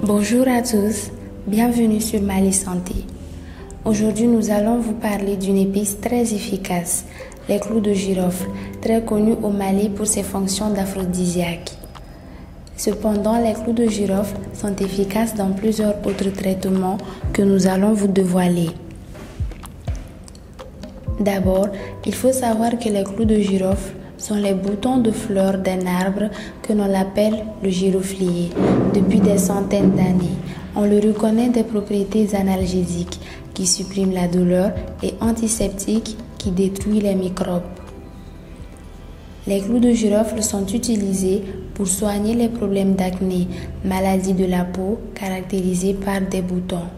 Bonjour à tous, bienvenue sur Mali Santé. Aujourd'hui, nous allons vous parler d'une épice très efficace, les clous de girofle, très connus au Mali pour ses fonctions d'aphrodisiaque. Cependant, les clous de girofle sont efficaces dans plusieurs autres traitements que nous allons vous dévoiler. D'abord, il faut savoir que les clous de girofle sont les boutons de fleurs d'un arbre que l'on appelle le giroflier depuis des centaines d'années. On le reconnaît des propriétés analgésiques qui suppriment la douleur et antiseptiques qui détruisent les microbes. Les clous de girofle sont utilisés pour soigner les problèmes d'acné, maladies de la peau caractérisées par des boutons.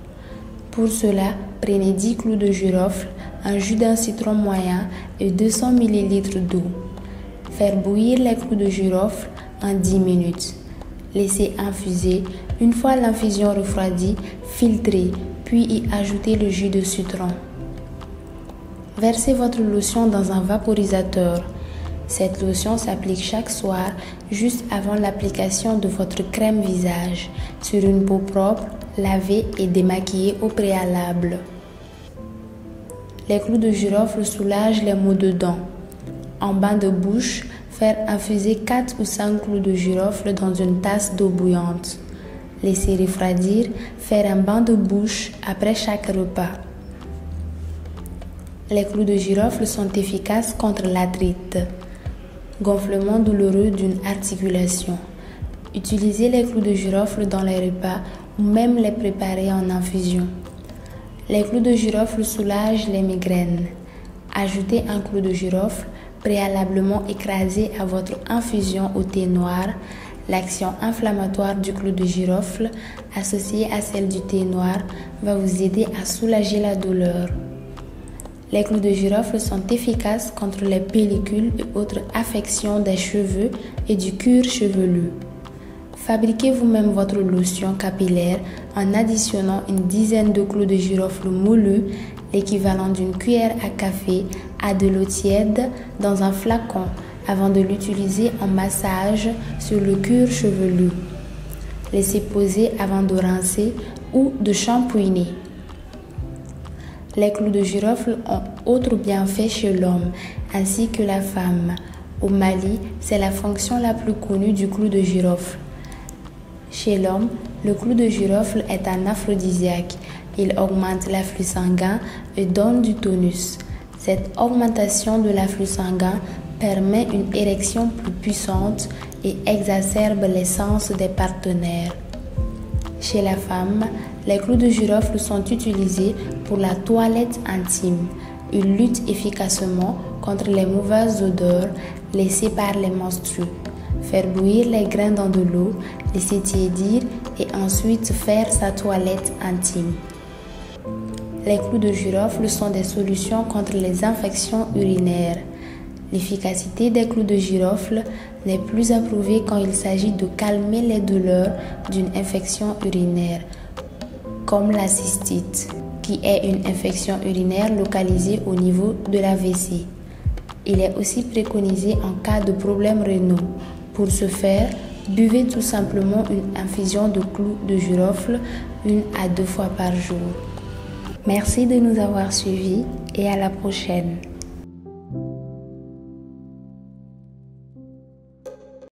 Pour cela, prenez 10 clous de girofle, un jus d'un citron moyen et 200 ml d'eau. Faire bouillir les clous de girofle en 10 minutes. Laissez infuser. Une fois l'infusion refroidie, filtrez, puis y ajoutez le jus de citron. Versez votre lotion dans un vaporisateur. Cette lotion s'applique chaque soir, juste avant l'application de votre crème visage, sur une peau propre, lavée et démaquillée au préalable. Les clous de girofle soulagent les maux de dents. En bain de bouche, faire infuser 4 ou 5 clous de girofle dans une tasse d'eau bouillante. Laisser refroidir, faire un bain de bouche après chaque repas. Les clous de girofle sont efficaces contre l'arthrite, gonflement douloureux d'une articulation. Utilisez les clous de girofle dans les repas ou même les préparer en infusion. Les clous de girofle soulagent les migraines. Ajoutez un clou de girofle préalablement écrasé à votre infusion au thé noir. L'action inflammatoire du clou de girofle associée à celle du thé noir va vous aider à soulager la douleur. Les clous de girofle sont efficaces contre les pellicules et autres affections des cheveux et du cuir chevelu. Fabriquez vous-même votre lotion capillaire en additionnant une dizaine de clous de girofle moulus, l'équivalent d'une cuillère à café, à de l'eau tiède dans un flacon avant de l'utiliser en massage sur le cuir chevelu. Laissez poser avant de rincer ou de shampouiner. Les clous de girofle ont autres bienfaits chez l'homme ainsi que la femme. Au Mali, c'est la fonction la plus connue du clou de girofle. Chez l'homme, le clou de girofle est un aphrodisiaque. Il augmente l'afflux sanguin et donne du tonus. Cette augmentation de l'afflux sanguin permet une érection plus puissante et exacerbe les sens des partenaires. Chez la femme, les clous de girofle sont utilisés pour la toilette intime. Ils luttent efficacement contre les mauvaises odeurs laissées par les menstrues. Faire bouillir les grains dans de l'eau, laisser tiédir et ensuite faire sa toilette intime. Les clous de girofle sont des solutions contre les infections urinaires. L'efficacité des clous de girofle n'est plus approuvée quand il s'agit de calmer les douleurs d'une infection urinaire, comme la cystite, qui est une infection urinaire localisée au niveau de la vessie. Il est aussi préconisé en cas de problèmes rénaux. Pour ce faire, buvez tout simplement une infusion de clous de girofle 1 à 2 fois par jour. Merci de nous avoir suivis et à la prochaine.